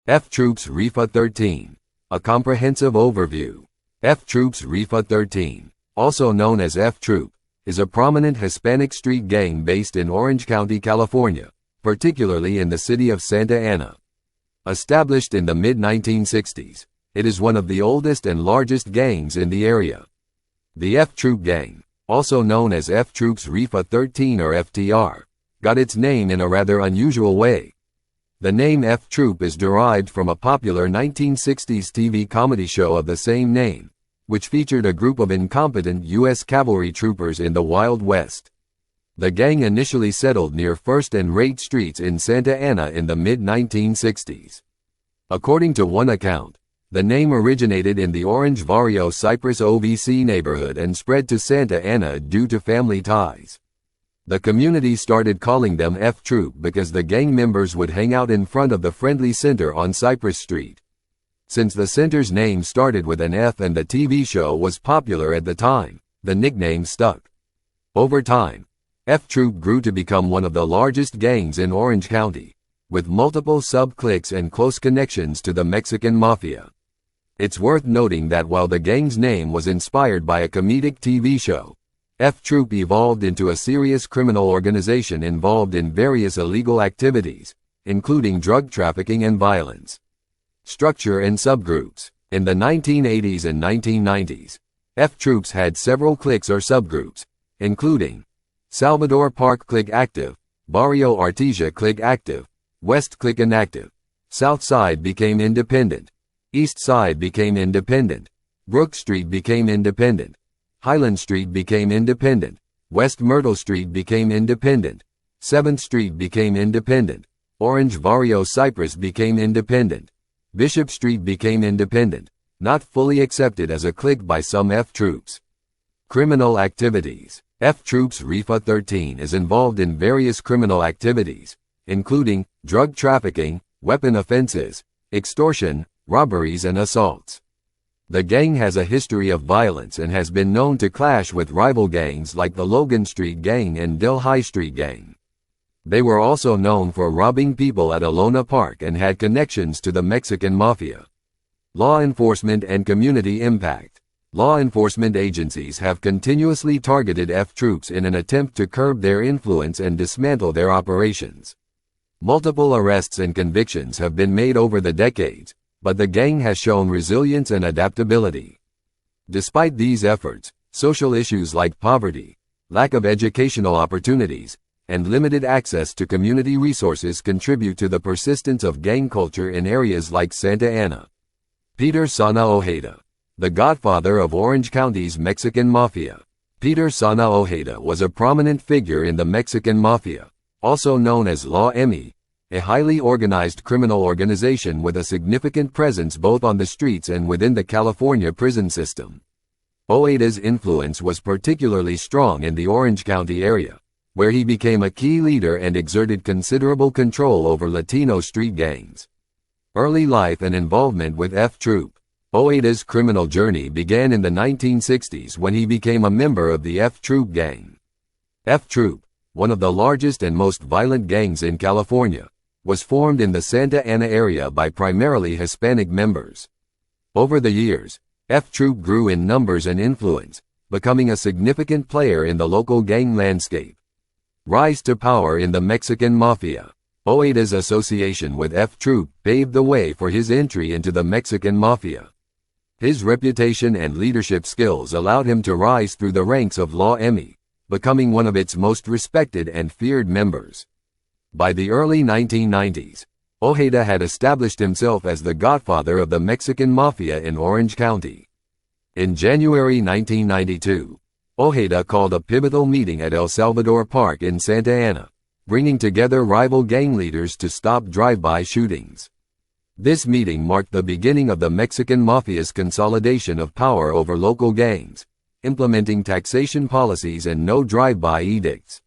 FxTROOP's RIFA 13. A comprehensive overview. FxTROOP's RIFA 13, also known as FxTROOP, is a prominent Hispanic street gang based in Orange County, California, particularly in the city of Santa Ana. Established in the mid-1960s, it is one of the oldest and largest gangs in the area. The FxTROOP gang, also known as FxTROOP's RIFA 13 or FTR, got its name in a rather unusual way. The name FxTROOP is derived from a popular 1960s TV comedy show of the same name, which featured a group of incompetent U.S. cavalry troopers in the Wild West. The gang initially settled near 1st and Rate Streets in Santa Ana in the mid-1960s. According to one account, the name originated in the Orange Barrio Cypress OVC neighborhood and spread to Santa Ana due to family ties. The community started calling them FxTROOP because the gang members would hang out in front of the Friendly Center on Cypress Street. Since the center's name started with an F and the TV show was popular at the time, the nickname stuck. Over time, FxTROOP grew to become one of the largest gangs in Orange County, with multiple sub-cliques and close connections to the Mexican Mafia. It's worth noting that while the gang's name was inspired by a comedic TV show, FxTROOP evolved into a serious criminal organization involved in various illegal activities, including drug trafficking and violence. Structure and subgroups. In the 1980s and 1990s, FxTROOPs had several cliques or subgroups, including Salvador Park Clique Active, Barrio Artesia Clique Active, West Clique Inactive. South Side became independent. East Side became independent. Brook Street became independent. Highland Street became independent. West Myrtle Street became independent. 7th Street became independent. Orange Barrio Cypress became independent. Bishop Street became independent, not fully accepted as a clique by some FxTROOPs. Criminal activities. FxTROOP's RIFA 13 is involved in various criminal activities, including drug trafficking, weapon offenses, extortion, robberies and assaults. The gang has a history of violence and has been known to clash with rival gangs like the Logan Street Gang and Delhi Street Gang. They were also known for robbing people at Alona Park and had connections to the Mexican Mafia. Law enforcement and community impact. Law enforcement agencies have continuously targeted FxTROOPs in an attempt to curb their influence and dismantle their operations. Multiple arrests and convictions have been made over the decades, but the gang has shown resilience and adaptability. Despite these efforts, social issues like poverty, lack of educational opportunities, and limited access to community resources contribute to the persistence of gang culture in areas like Santa Ana. Peter Sana Ojeda, the godfather of Orange County's Mexican Mafia. Peter Sana Ojeda was a prominent figure in the Mexican Mafia, also known as La M, a highly organized criminal organization with a significant presence both on the streets and within the California prison system. Ojeda's influence was particularly strong in the Orange County area, where he became a key leader and exerted considerable control over Latino street gangs. Early life and involvement with FxTROOP. Ojeda's criminal journey began in the 1960s when he became a member of the FxTROOP gang. FxTROOP, one of the largest and most violent gangs in California, was formed in the Santa Ana area by primarily Hispanic members. Over the years, FxTROOP grew in numbers and influence, becoming a significant player in the local gang landscape. Rise to power in the Mexican Mafia. Ojeda's association with FxTROOP paved the way for his entry into the Mexican Mafia. His reputation and leadership skills allowed him to rise through the ranks of La M, becoming one of its most respected and feared members. By the early 1990s, Ojeda had established himself as the godfather of the Mexican Mafia in Orange County. In January 1992, Ojeda called a pivotal meeting at El Salvador Park in Santa Ana, bringing together rival gang leaders to stop drive-by shootings. This meeting marked the beginning of the Mexican Mafia's consolidation of power over local gangs, implementing taxation policies and no drive-by edicts.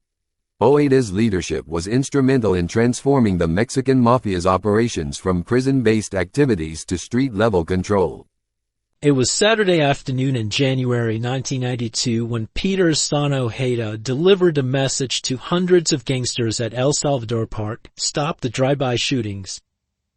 Ojeda's leadership was instrumental in transforming the Mexican Mafia's operations from prison-based activities to street-level control. It was Saturday afternoon in January 1992 when Peter Sana Ojeda delivered a message to hundreds of gangsters at El Salvador Park: stop the drive-by shootings.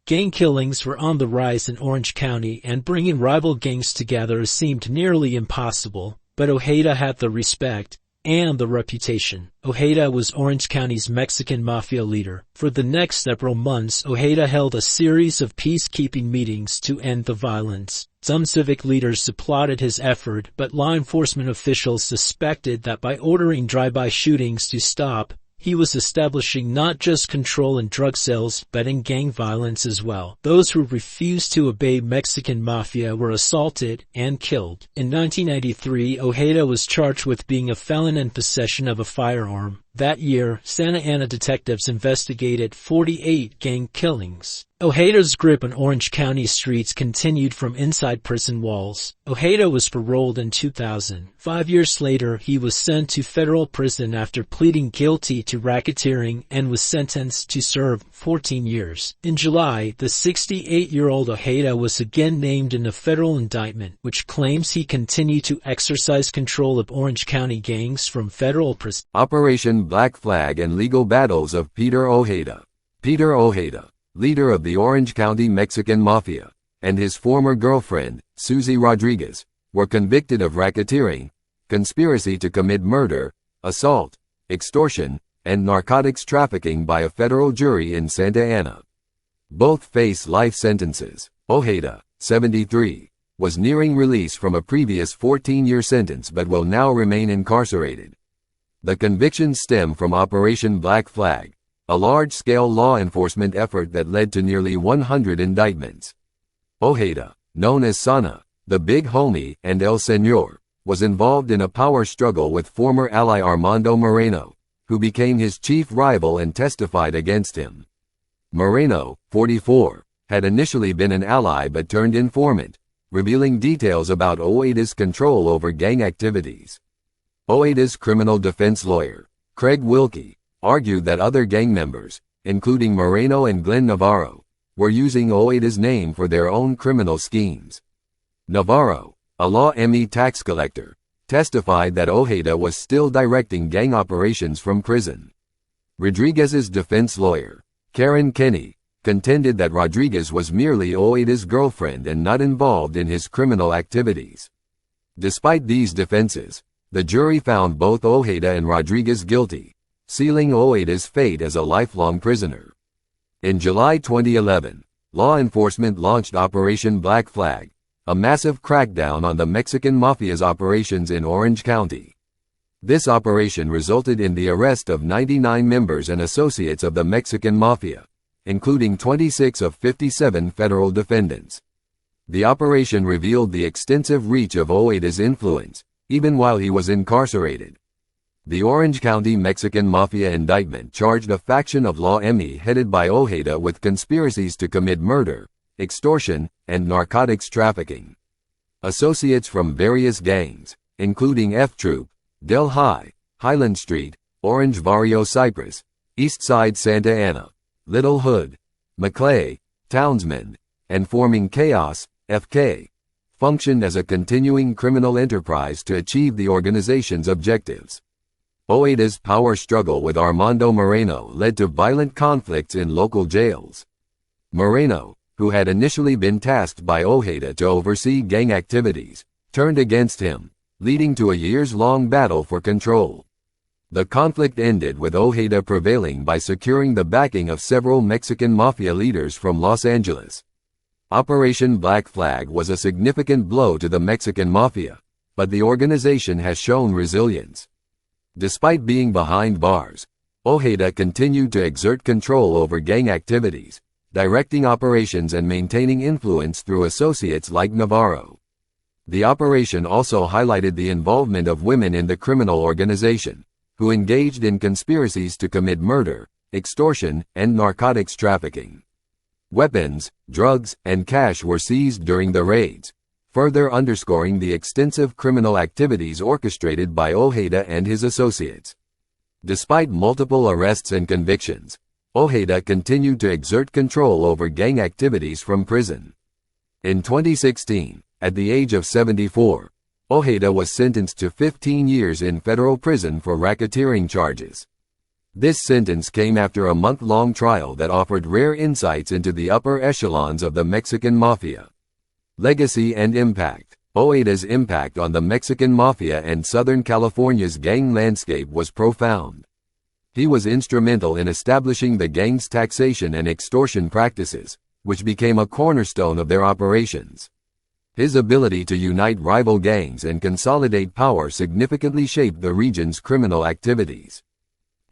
Gang killings were on the rise in Orange County, and bringing rival gangs together seemed nearly impossible, but OJEDA had the respect and the reputation. OJEDA was Orange County's Mexican mafia leader. For the next several months, OJEDA held a series of peacekeeping meetings to end the violence. Some civic leaders applauded his effort, but law enforcement officials suspected that by ordering drive-by shootings to stop, he was establishing not just control in drug sales, but in gang violence as well. Those who refused to obey Mexican mafia were assaulted and killed. In 1993, OJEDA was charged with being a felon in possession of a firearm. That year, Santa Ana detectives investigated 48 gang killings. OJEDA's grip on Orange County streets continued from inside prison walls. OJEDA was paroled in 2000. 5 years later, he was sent to federal prison after pleading guilty to racketeering and was sentenced to serve 14 years. In July, the 68-year-old OJEDA was again named in a federal indictment, which claims he continued to exercise control of Orange County gangs from federal prison. Operation Black Flag and legal battles of Peter OJEDA. Peter OJEDA, leader of the Orange County Mexican Mafia, and his former girlfriend, Susie Rodriguez, were convicted of racketeering, conspiracy to commit murder, assault, extortion, and narcotics trafficking by a federal jury in Santa Ana. Both face life sentences. OJEDA, 73, was nearing release from a previous 14-year sentence but will now remain incarcerated. The convictions stem from Operation Black Flag, a large-scale law enforcement effort that led to nearly 100 indictments. OJEDA, known as Sana, the Big Homie, and El Señor, was involved in a power struggle with former ally Armando Moreno, who became his chief rival and testified against him. Moreno, 44, had initially been an ally but turned informant, revealing details about OJEDA's control over gang activities. OJEDA's criminal defense lawyer, Craig Wilkie, argued that other gang members, including Moreno and Glenn Navarro, were using OJEDA's name for their own criminal schemes. Navarro, a Law ME tax collector, testified that OJEDA was still directing gang operations from prison. Rodriguez's defense lawyer, Karen Kenny, contended that Rodriguez was merely OJEDA's girlfriend and not involved in his criminal activities. Despite these defenses, the jury found both OJEDA and Rodriguez guilty, sealing OJEDA's fate as a lifelong prisoner. In July 2011, law enforcement launched Operation Black Flag, a massive crackdown on the Mexican Mafia's operations in Orange County. This operation resulted in the arrest of 99 members and associates of the Mexican Mafia, including 26 of 57 federal defendants. The operation revealed the extensive reach of OJEDA's influence, even while he was incarcerated. The Orange County Mexican Mafia indictment charged a faction of Law ME headed by OJEDA with conspiracies to commit murder, extortion, and narcotics trafficking. Associates from various gangs, including FxTROOP, Del High, Highland Street, Orange Barrio Cypress, East Side Santa Ana, Little Hood, Maclay, Townsmen, and Forming Chaos, FK, functioned as a continuing criminal enterprise to achieve the organization's objectives. OJEDA's power struggle with Armando Moreno led to violent conflicts in local jails. Moreno, who had initially been tasked by OJEDA to oversee gang activities, turned against him, leading to a years-long battle for control. The conflict ended with OJEDA prevailing by securing the backing of several Mexican mafia leaders from Los Angeles. Operation Black Flag was a significant blow to the Mexican mafia, but the organization has shown resilience. Despite being behind bars, OJEDA continued to exert control over gang activities, directing operations and maintaining influence through associates like Navarro. The operation also highlighted the involvement of women in the criminal organization, who engaged in conspiracies to commit murder, extortion, and narcotics trafficking. Weapons, drugs, and cash were seized during the raids, further underscoring the extensive criminal activities orchestrated by OJEDA and his associates. Despite multiple arrests and convictions, OJEDA continued to exert control over gang activities from prison. In 2016, at the age of 74, OJEDA was sentenced to 15 years in federal prison for racketeering charges. This sentence came after a month-long trial that offered rare insights into the upper echelons of the Mexican Mafia. Legacy and impact. OJEDA's impact on the Mexican Mafia and Southern California's gang landscape was profound. He was instrumental in establishing the gang's taxation and extortion practices, which became a cornerstone of their operations. His ability to unite rival gangs and consolidate power significantly shaped the region's criminal activities.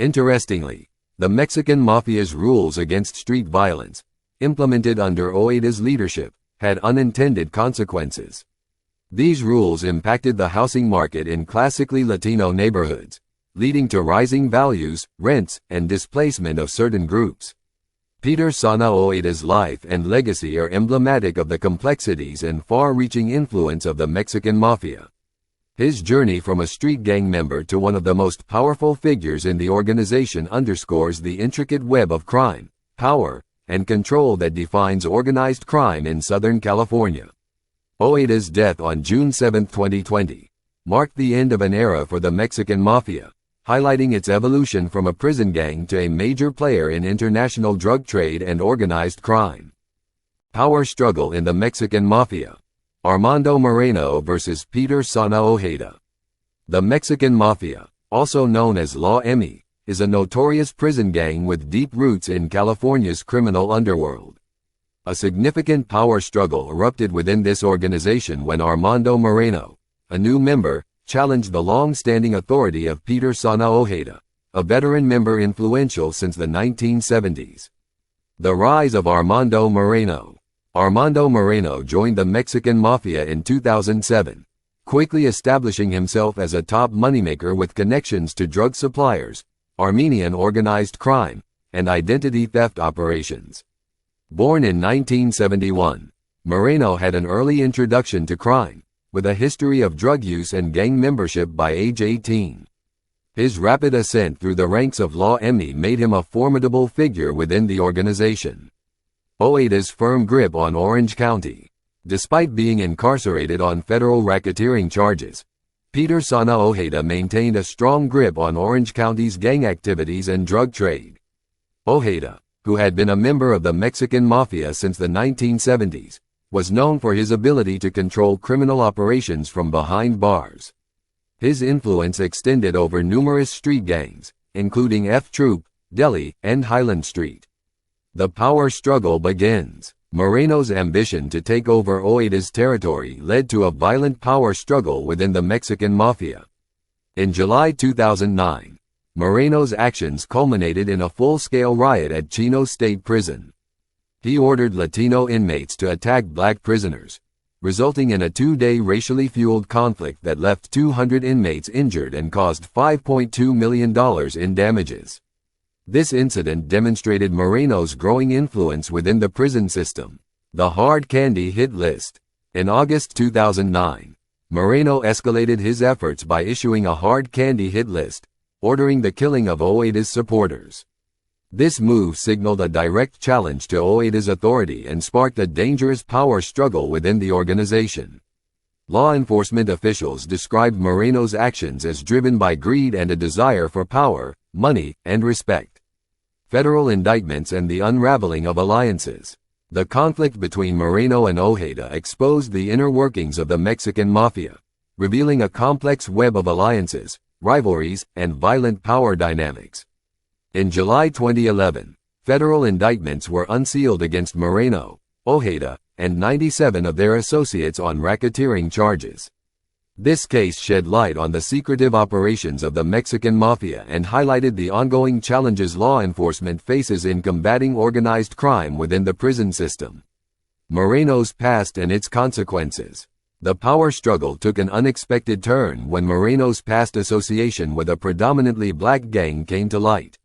Interestingly, the Mexican Mafia's rules against street violence, implemented under OJEDA's leadership, had unintended consequences. These rules impacted the housing market in classically Latino neighborhoods, leading to rising values, rents, and displacement of certain groups. Peter Sana OJEDA's life and legacy are emblematic of the complexities and far-reaching influence of the Mexican Mafia. His journey from a street gang member to one of the most powerful figures in the organization underscores the intricate web of crime, power, and control that defines organized crime in Southern California. OJEDA's death on June 7, 2020, marked the end of an era for the Mexican Mafia, highlighting its evolution from a prison gang to a major player in international drug trade and organized crime. Power struggle in the Mexican Mafia. Armando Moreno versus Peter Sana OJEDA. The Mexican Mafia, also known as La M, is a notorious prison gang with deep roots in California's criminal underworld. A significant power struggle erupted within this organization when Armando Moreno, a new member, challenged the long-standing authority of Peter Sana OJEDA, a veteran member influential since the 1970s. The rise of Armando Moreno. Armando Moreno joined the Mexican Mafia in 2007, quickly establishing himself as a top moneymaker with connections to drug suppliers, Armenian organized crime, and identity theft operations. Born in 1971, Moreno had an early introduction to crime, with a history of drug use and gang membership by age 18. His rapid ascent through the ranks of La M made him a formidable figure within the organization. OJEDA's firm grip on Orange County. Despite being incarcerated on federal racketeering charges, Peter Sana OJEDA maintained a strong grip on Orange County's gang activities and drug trade. OJEDA, who had been a member of the Mexican Mafia since the 1970s, was known for his ability to control criminal operations from behind bars. His influence extended over numerous street gangs, including FxTROOP, Delhi, and Highland Street. The power struggle begins. Moreno's ambition to take over OJEDA's territory led to a violent power struggle within the Mexican Mafia. In July 2009, Moreno's actions culminated in a full-scale riot at Chino State Prison. He ordered Latino inmates to attack black prisoners, resulting in a two-day racially fueled conflict that left 200 inmates injured and caused $5.2 million in damages. This incident demonstrated Moreno's growing influence within the prison system. The hard candy hit list. In August 2009, Moreno escalated his efforts by issuing a hard candy hit list, ordering the killing of OJEDA's supporters. This move signaled a direct challenge to OJEDA's authority and sparked a dangerous power struggle within the organization. Law enforcement officials described Moreno's actions as driven by greed and a desire for power, money, and respect. Federal indictments and the unraveling of alliances. The conflict between Moreno and OJEDA exposed the inner workings of the Mexican Mafia, revealing a complex web of alliances, rivalries, and violent power dynamics. In July 2011, federal indictments were unsealed against Moreno, OJEDA, and 97 of their associates on racketeering charges. This case shed light on the secretive operations of the Mexican Mafia and highlighted the ongoing challenges law enforcement faces in combating organized crime within the prison system. Moreno's past and its consequences. The power struggle took an unexpected turn when Moreno's past association with a predominantly black gang came to light.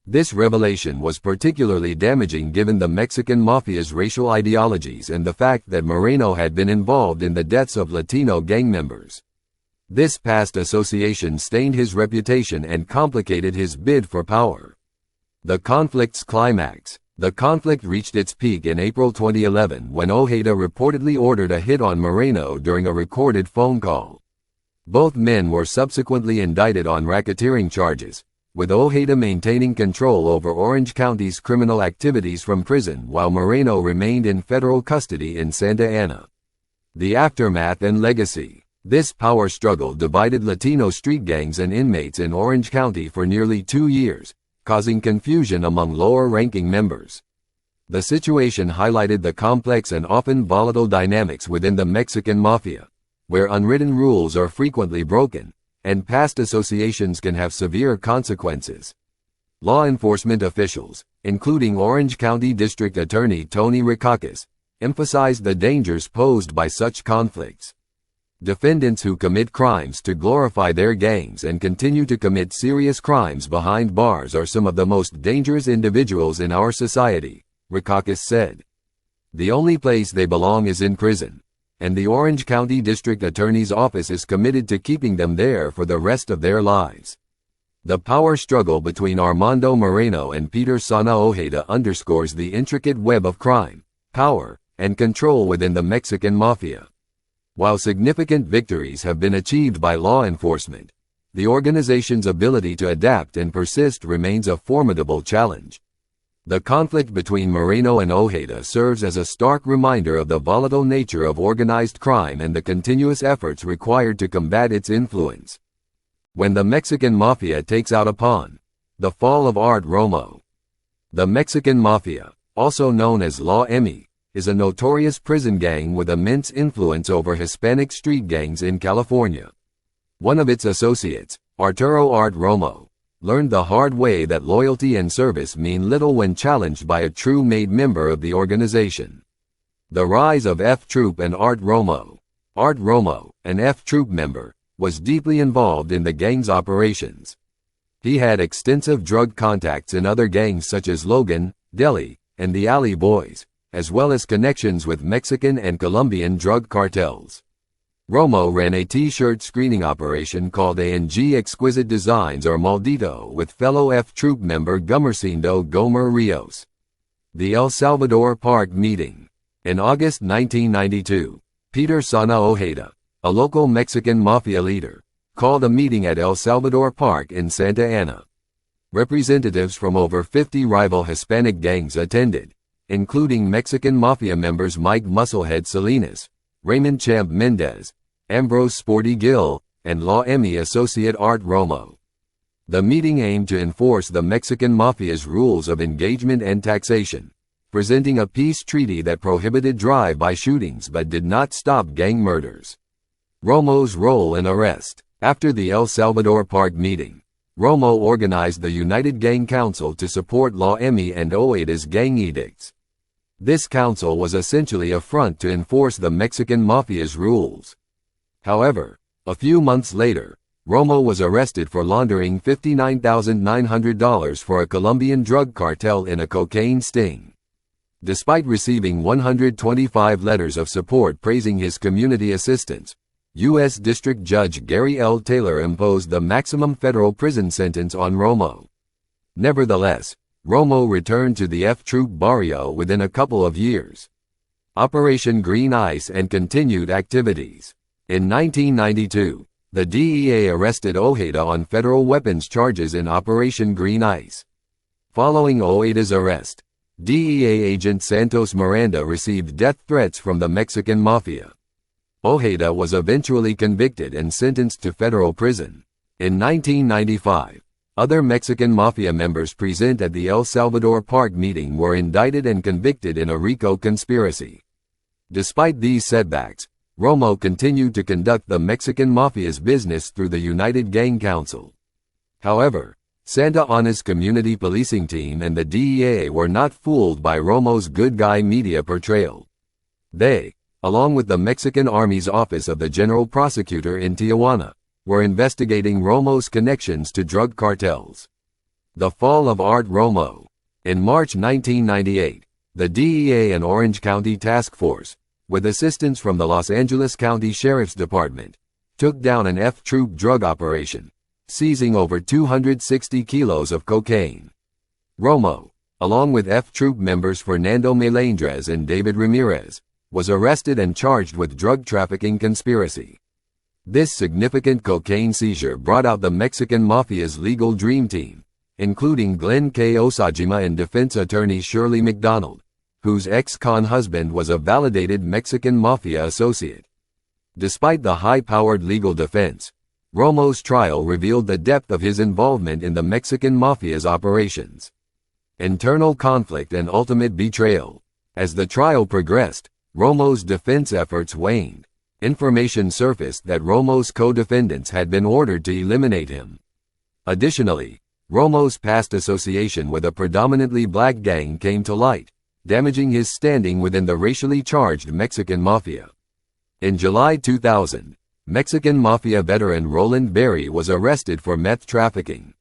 This revelation was particularly damaging given the Mexican Mafia's racial ideologies and the fact that Moreno had been involved in the deaths of Latino gang members. This past association stained his reputation and complicated his bid for power. The conflict's climax. The conflict reached its peak in April 2011 when OJEDA reportedly ordered a hit on Moreno during a recorded phone call. Both men were subsequently indicted on racketeering charges, with Ojeda maintaining control over Orange County's criminal activities from prison while Moreno remained in federal custody in Santa Ana. The aftermath and legacy. This power struggle divided Latino street gangs and inmates in Orange County for nearly 2 years, causing confusion among lower-ranking members. The situation highlighted the complex and often volatile dynamics within the Mexican mafia, where unwritten rules are frequently broken, and past associations can have severe consequences. Law enforcement officials, including Orange County District Attorney Tony Ricakis, emphasized the dangers posed by such conflicts. Defendants who commit crimes to glorify their gangs and continue to commit serious crimes behind bars are some of the most dangerous individuals in our society, Ricakis said. The only place they belong is in prison, and the Orange County District Attorney's Office is committed to keeping them there for the rest of their lives. The power struggle between Armando Moreno and Peter Sana Ojeda underscores the intricate web of crime, power, and control within the Mexican mafia. While significant victories have been achieved by law enforcement, the organization's ability to adapt and persist remains a formidable challenge. The conflict between Moreno and Ojeda serves as a stark reminder of the volatile nature of organized crime and the continuous efforts required to combat its influence. When the Mexican Mafia takes out a pawn. The fall of Art Romo. The Mexican Mafia, also known as La M, is a notorious prison gang with immense influence over Hispanic street gangs in California. One of its associates, Arturo Art Romo, learned the hard way that loyalty and service mean little when challenged by a true-made member of the organization. The rise of FxTROOP and Art Romo. Art Romo, an FxTROOP member, was deeply involved in the gang's operations. He had extensive drug contacts in other gangs such as Logan, Deli, and the Alley Boys, as well as connections with Mexican and Colombian drug cartels. Romo ran a T-shirt screening operation called A&G Exquisite Designs or Maldito with fellow FxTROOP member Gumercindo Gomer Rios. The El Salvador Park meeting. In August 1992, Peter Sana Ojeda, a local Mexican mafia leader, called a meeting at El Salvador Park in Santa Ana. Representatives from over 50 rival Hispanic gangs attended, including Mexican mafia members Mike Musclehead Salinas, Raymond Champ Mendez, Ambrose Sporty Gill, and La M associate Art Romo. The meeting aimed to enforce the Mexican mafia's rules of engagement and taxation, presenting a peace treaty that prohibited drive-by shootings but did not stop gang murders. Romo's role in arrest. After the El Salvador Park meeting, Romo organized the United Gang Council to support La M and Ojeda's gang edicts. This council was essentially a front to enforce the Mexican mafia's rules. However, a few months later, Romo was arrested for laundering $59,900 for a Colombian drug cartel in a cocaine sting. Despite receiving 125 letters of support praising his community assistance, U.S. District Judge Gary L. Taylor imposed the maximum federal prison sentence on Romo. Nevertheless, Romo returned to the FxTROOP barrio within a couple of years. Operation Green Ice and continued activities. In 1992, the DEA arrested Ojeda on federal weapons charges in Operation Green Ice. Following Ojeda's arrest, DEA agent Santos Miranda received death threats from the Mexican mafia. Ojeda was eventually convicted and sentenced to federal prison. In 1995, other Mexican mafia members present at the El Salvador Park meeting were indicted and convicted in a RICO conspiracy. Despite these setbacks, Romo continued to conduct the Mexican mafia's business through the United Gang Council. However, Santa Ana's community policing team and the DEA were not fooled by Romo's good guy media portrayal. They, along with the Mexican Army's Office of the General Prosecutor in Tijuana, were investigating Romo's connections to drug cartels. The fall of Art Romo. In March 1998, the DEA and Orange County Task Force, with assistance from the Los Angeles County Sheriff's Department, took down an FxTROOP drug operation, seizing over 260 kilos of cocaine. Romo, along with FxTROOP members Fernando Melendrez and David Ramirez, was arrested and charged with drug trafficking conspiracy. This significant cocaine seizure brought out the Mexican Mafia's legal dream team, including Glenn K. Osajima and defense attorney Shirley McDonald, whose ex-con husband was a validated Mexican Mafia associate. Despite the high-powered legal defense, Romo's trial revealed the depth of his involvement in the Mexican Mafia's operations. Internal conflict and ultimate betrayal. As the trial progressed, Romo's defense efforts waned. Information surfaced that Romo's co-defendants had been ordered to eliminate him. Additionally, Romo's past association with a predominantly black gang came to light, damaging his standing within the racially charged Mexican Mafia. In July 2000, Mexican Mafia veteran Roland Berry was arrested for meth trafficking.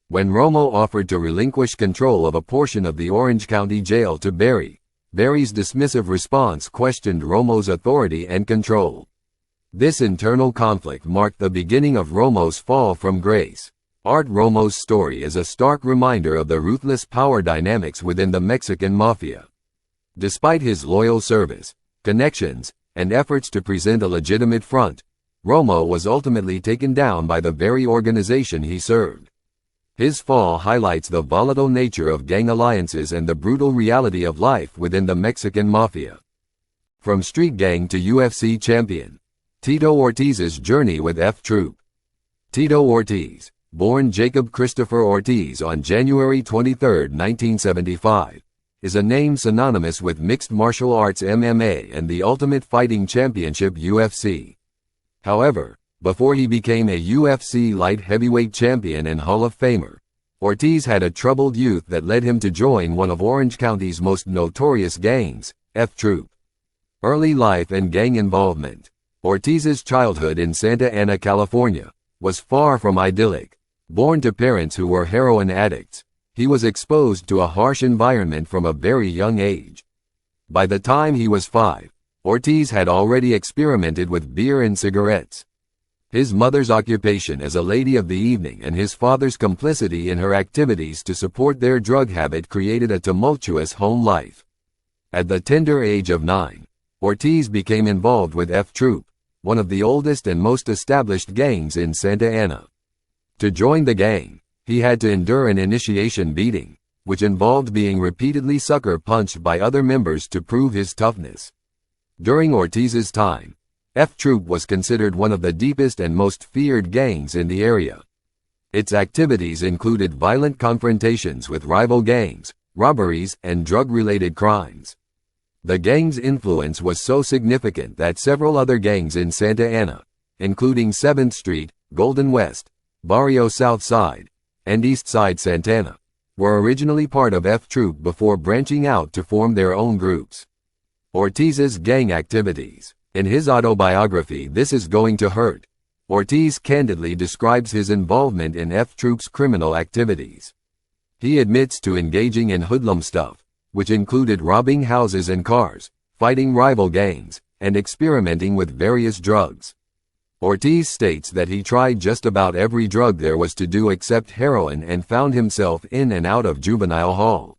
When Romo offered to relinquish control of a portion of the Orange County Jail to Berry, Berry's dismissive response questioned Romo's authority and control. This internal conflict marked the beginning of Romo's fall from grace. Art Romo's story is a stark reminder of the ruthless power dynamics within the Mexican Mafia. Despite his loyal service, connections, and efforts to present a legitimate front, Romo was ultimately taken down by the very organization he served. His fall highlights the volatile nature of gang alliances and the brutal reality of life within the Mexican Mafia. From street gang to UFC champion, Tito Ortiz's journey with FxTROOP. Tito Ortiz, born Jacob Christopher Ortiz on January 23, 1975, is a name synonymous with mixed martial arts MMA and the Ultimate Fighting Championship UFC. However, before he became a UFC light heavyweight champion and Hall of Famer, Ortiz had a troubled youth that led him to join one of Orange County's most notorious gangs, FxTROOP. Early life and gang involvement. Ortiz's childhood in Santa Ana, California, was far from idyllic. Born to parents who were heroin addicts, he was exposed to a harsh environment from a very young age. By the time he was 5, Ortiz had already experimented with beer and cigarettes. His mother's occupation as a lady of the evening and his father's complicity in her activities to support their drug habit created a tumultuous home life. At the tender age of 9, Ortiz became involved with FxTROOP, one of the oldest and most established gangs in Santa Ana. To join the gang, he had to endure an initiation beating, which involved being repeatedly sucker punched by other members to prove his toughness. During Ortiz's time, FxTROOP was considered one of the deepest and most feared gangs in the area. Its activities included violent confrontations with rival gangs, robberies, and drug-related crimes. The gang's influence was so significant that several other gangs in Santa Ana, including 7th Street, Golden West, Barrio South Side, and East Side Santana, were originally part of FxTROOP before branching out to form their own groups. Ortiz's gang activities. In his autobiography This Is Going to Hurt, Ortiz candidly describes his involvement in FxTROOP's criminal activities. He admits to engaging in hoodlum stuff, which included robbing houses and cars, fighting rival gangs, and experimenting with various drugs. Ortiz states that he tried just about every drug there was to do except heroin and found himself in and out of juvenile hall.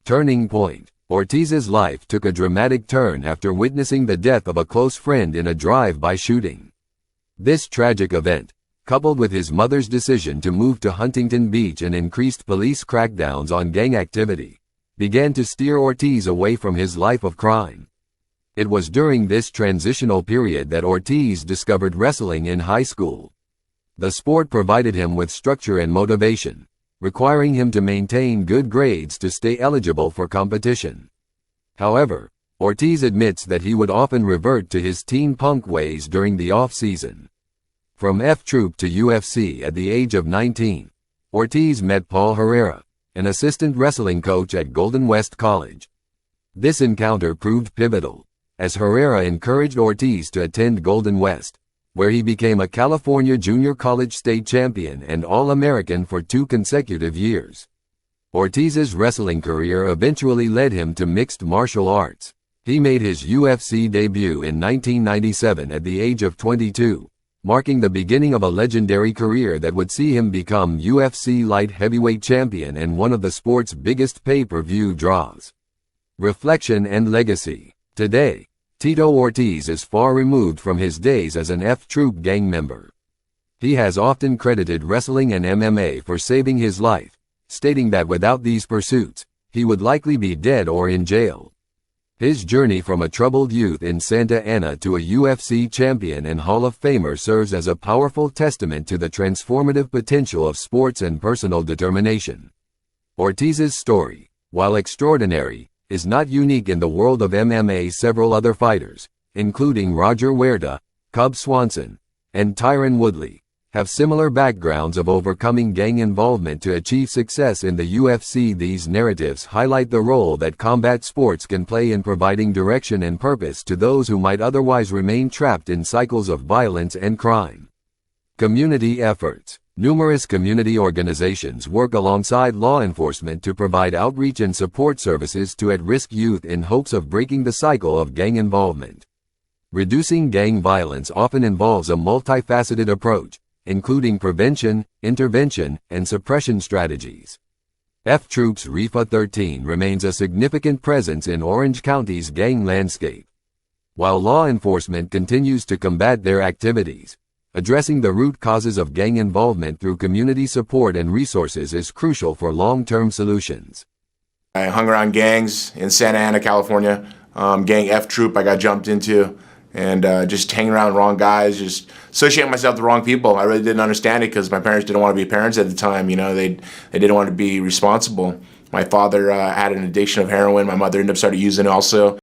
Turning point. Ortiz's life took a dramatic turn after witnessing the death of a close friend in a drive-by shooting. This tragic event, coupled with his mother's decision to move to Huntington Beach and increased police crackdowns on gang activity, began to steer Ortiz away from his life of crime. It was during this transitional period that Ortiz discovered wrestling in high school. The sport provided him with structure and motivation, requiring him to maintain good grades to stay eligible for competition. However, Ortiz admits that he would often revert to his teen punk ways during the off-season. From FxTROOP to UFC at the age of 19, Ortiz met Paul Herrera, an assistant wrestling coach at Golden West College. This encounter proved pivotal, as Herrera encouraged Ortiz to attend Golden West, where he became a California Junior College state champion and All-American for 2 consecutive years. Ortiz's wrestling career eventually led him to mixed martial arts. He made his UFC debut in 1997 at the age of 22, marking the beginning of a legendary career that would see him become UFC light heavyweight champion and one of the sport's biggest pay-per-view draws. Reflection and legacy. Today, Tito Ortiz is far removed from his days as an FxTROOP gang member. He has often credited wrestling and MMA for saving his life, stating that without these pursuits, he would likely be dead or in jail. His journey from a troubled youth in Santa Ana to a UFC champion and Hall of Famer serves as a powerful testament to the transformative potential of sports and personal determination. Ortiz's story, while extraordinary, is not unique in the world of MMA. Several other fighters, including Roger Huerta, Cub Swanson, and Tyron Woodley, have similar backgrounds of overcoming gang involvement to achieve success in the UFC. These narratives highlight the role that combat sports can play in providing direction and purpose to those who might otherwise remain trapped in cycles of violence and crime. Community efforts. Numerous community organizations work alongside law enforcement to provide outreach and support services to at-risk youth in hopes of breaking the cycle of gang involvement. Reducing gang violence often involves a multifaceted approach, including prevention, intervention, and suppression strategies. FxTROOP's RIFA 13 remains a significant presence in Orange County's gang landscape. While law enforcement continues to combat their activities, addressing the root causes of gang involvement through community support and resources is crucial for long-term solutions. I hung around gangs in Santa Ana, California. Gang FxTROOP I got jumped into, and just hanging around wrong guys, just associating myself with the wrong people. I really didn't understand it because my parents didn't want to be parents at the time. You know, they didn't want to be responsible. My father had an addiction of heroin. My mother ended up starting using it also.